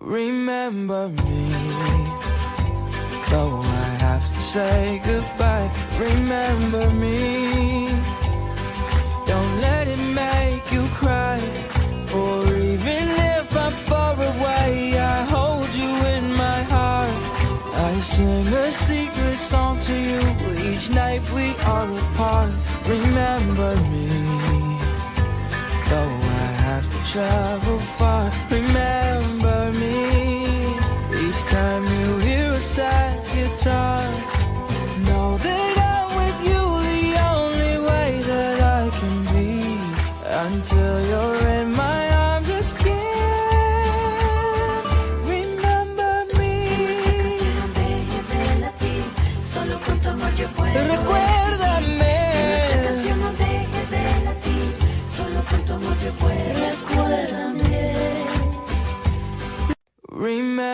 Remember me, though I have to say goodbye. Remember me, don't let it make you cry. For even if I'm far away, I hold you in my heart. I sing a secret song to you each night we are apart. Remember me, though I have to travel far. Remember me, each time you hear a sad guitar. Know that I'm with you the only way that I can be, until you're in my arms again. Remember me. Recuérdame. Remember